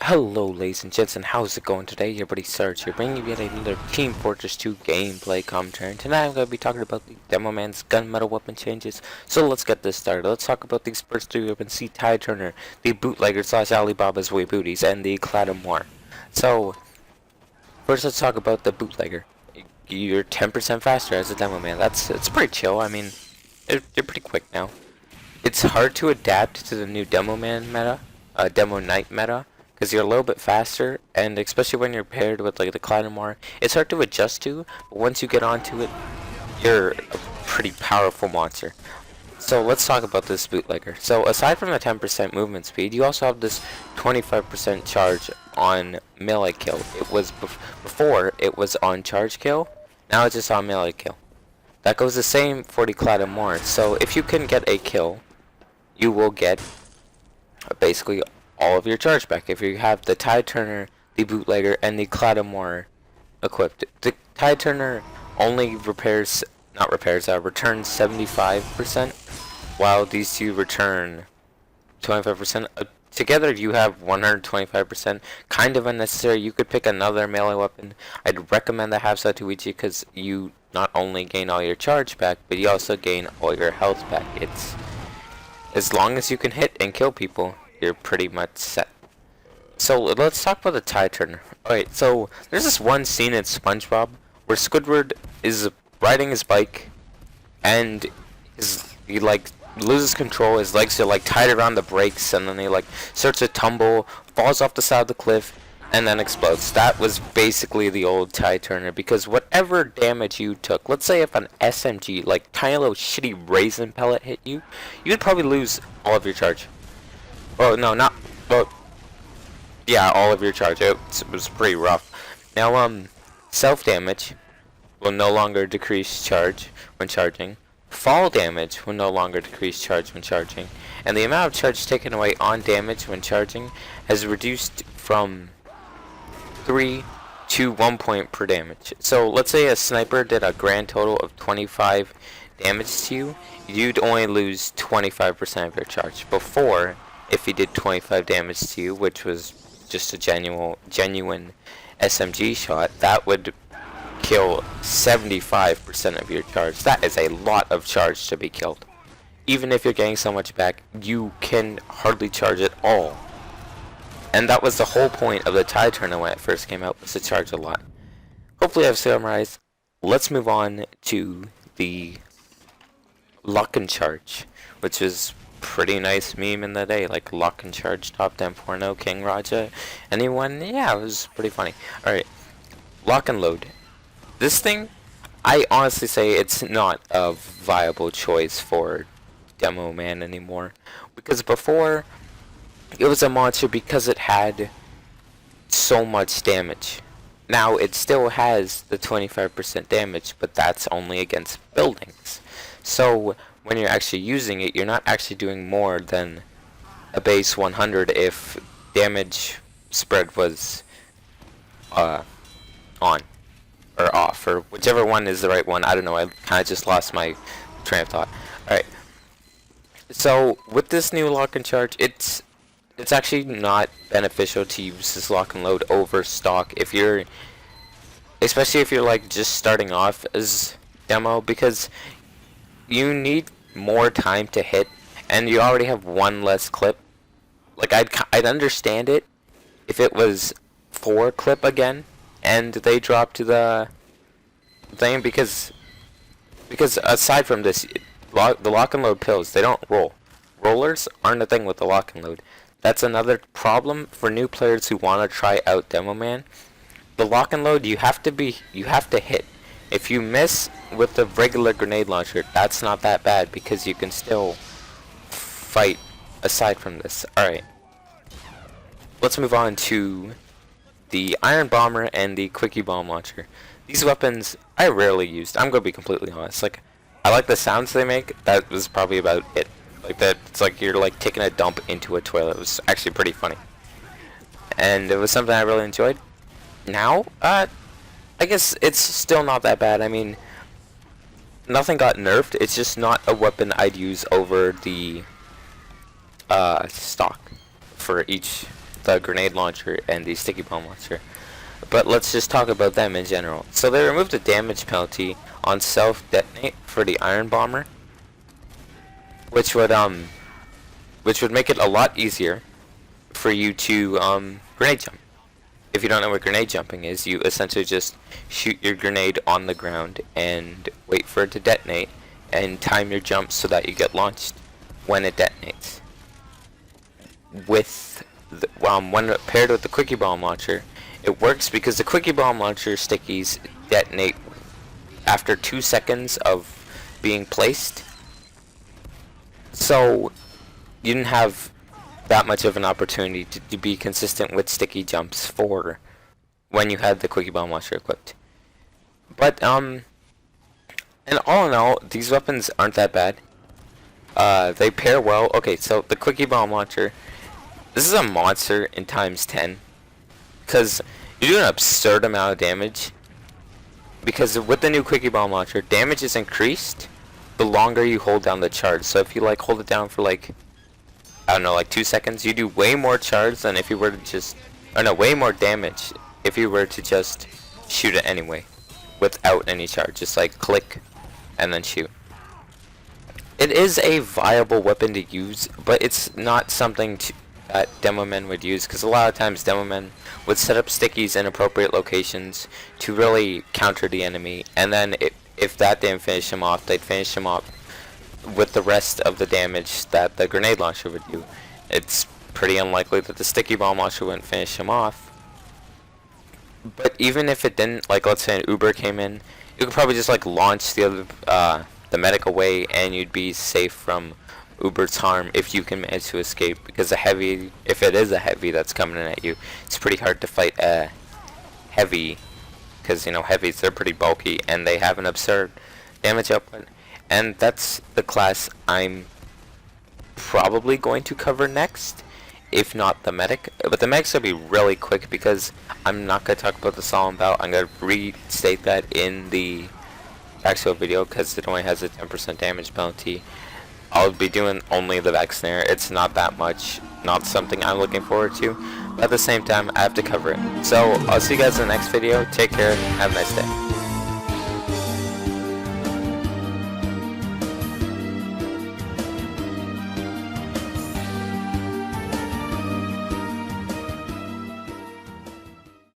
Hello ladies and gents, and how's it going today? Your buddy Sarge here, bringing you yet another Team Fortress 2 gameplay commentary. And tonight I'm going to be talking about the Demoman's gunmetal weapon changes. So let's get this started. Let's talk about these first three weapons: the Tide Turner, the Bootlegger / Alibaba's Way Booties, and the Claymore. So first let's talk about the Bootlegger. You're 10% faster as a Demoman. It's pretty chill. I mean, you're pretty quick now. It's hard to adapt to the new Demoman meta, Demo Knight meta, because you're a little bit faster, and especially when you're paired with like the Claymore, it's hard to adjust to, but once you get onto it, you're a pretty powerful monster. So let's talk about this Bootlegger. So aside from the 10% movement speed, you also have this 25% charge on melee kill. It was before it was on charge kill, now it's just on melee kill. That goes the same for the Claymore. So if you can get a kill, you will get basically all of your charge back if you have the Tide Turner, the Bootlegger, and the Claymore equipped. The Tide Turner only returns 75%, while these two return 25%. Together you have 125%, kind of unnecessary. You could pick another melee weapon. I'd recommend the half Satuichi because you not only gain all your charge back, but you also gain all your health back. It's as long as you can hit and kill people, you're pretty much set. So let's talk about the Tide Turner. Alright, so there's this one scene in SpongeBob where Squidward is riding his bike and he like loses control. His legs are like tied around the brakes, and then he like starts to tumble, falls off the side of the cliff, and then explodes. That was basically the old Tide Turner, because whatever damage you took, let's say if an SMG, like tiny little shitty raisin pellet, hit you, you'd probably lose all of your charge. Oh no, not. Well, yeah, all of your charge. It was pretty rough. Now, self damage will no longer decrease charge when charging. Fall damage will no longer decrease charge when charging, and the amount of charge taken away on damage when charging has reduced from 3 to 1 point per damage. So let's say a sniper did a grand total of 25 damage to you, you'd only lose 25% of your charge. Before, if he did 25 damage to you, which was just a genuine SMG shot, that would kill 75% of your charge. That is a lot of charge to be killed. Even if you're getting so much back, you can hardly charge at all. And that was the whole point of the Tide Turner when it first came out, was to charge a lot. Hopefully I've summarized. Let's move on to the Loch-N-Charge, which is pretty nice meme in the day, like Loch-N-Charge, Top 10 Porno, King Raja, anyone? Yeah, it was pretty funny. Alright, Loch-N-Load. This thing, I honestly say it's not a viable choice for Demoman anymore, because before it was a monster because it had so much damage. Now it still has the 25% damage, but that's only against buildings. So when you're actually using it, you're not actually doing more than a base 100 if damage spread was on or off, or whichever one is the right one. I don't know, I kind of just lost my train of thought. Alright, so with this new Loch-N-Charge, it's actually not beneficial to use this Loch-N-Load over stock if you're, especially if you're like just starting off as demo, because you need more time to hit, and you already have one less clip. Like I'd understand it if it was 4 clip again, and they drop to the thing, because aside from this, the Loch-N-Load pills, they don't roll. Rollers aren't a thing with the Loch-N-Load. That's another problem for new players who want to try out Demoman. The Loch-N-Load, you have to hit. If you miss with the regular grenade launcher, that's not that bad, because you can still fight aside from this. Alright, let's move on to the Iron Bomber and the Quickie Bomb Launcher. These weapons I rarely used. I'm gonna be completely honest. Like, I like the sounds they make. That was probably about it. Like that, it's like you're like taking a dump into a toilet. It was actually pretty funny, and it was something I really enjoyed. Now, I guess it's still not that bad. I mean, nothing got nerfed. It's just not a weapon I'd use over the stock for each the grenade launcher and the sticky bomb launcher. But let's just talk about them in general. So they removed the damage penalty on self-detonate for the iron bomber, which would make it a lot easier for you to grenade jump. If you don't know what grenade jumping is, you essentially just shoot your grenade on the ground and wait for it to detonate and time your jump so that you get launched when it detonates. With when paired with the quickie bomb launcher, it works because the quickie bomb launcher stickies detonate after 2 seconds of being placed. So you didn't have that much of an opportunity to be consistent with sticky jumps for when you had the quickie bomb launcher equipped. But and all in all, these weapons aren't that bad. They pair well. Okay, so the quickie bomb launcher, this is a monster in times 10, because you do an absurd amount of damage. Because with the new quickie bomb launcher, damage is increased the longer you hold down the charge. So if you like hold it down for like, I don't know, like 2 seconds, you do way more charge than if you were to just, or no, way more damage if you were to just shoot it anyway without any charge. Just like click and then shoot. It is a viable weapon to use, but it's not something that Demomen would use, because a lot of times Demomen would set up stickies in appropriate locations to really counter the enemy, and then if that didn't finish him off, they'd finish him off with the rest of the damage that the grenade launcher would do. It's pretty unlikely that the sticky bomb launcher wouldn't finish him off. But even if it didn't, like let's say an Uber came in, you could probably just like launch the other the medic away, and you'd be safe from Uber's harm if you can manage to escape. Because a heavy, if it is a heavy that's coming in at you, it's pretty hard to fight a heavy, because you know heavies, they're pretty bulky and they have an absurd damage output. And that's the class I'm probably going to cover next, if not the medic. But the medic's gonna be really quick because I'm not gonna talk about the solemn bout. I'm gonna restate that in the actual video because it only has a 10% damage penalty. I'll be doing only the back snare. It's not that much, not something I'm looking forward to, but at the same time I have to cover it. So I'll see you guys in the next video. Take care and have a nice day.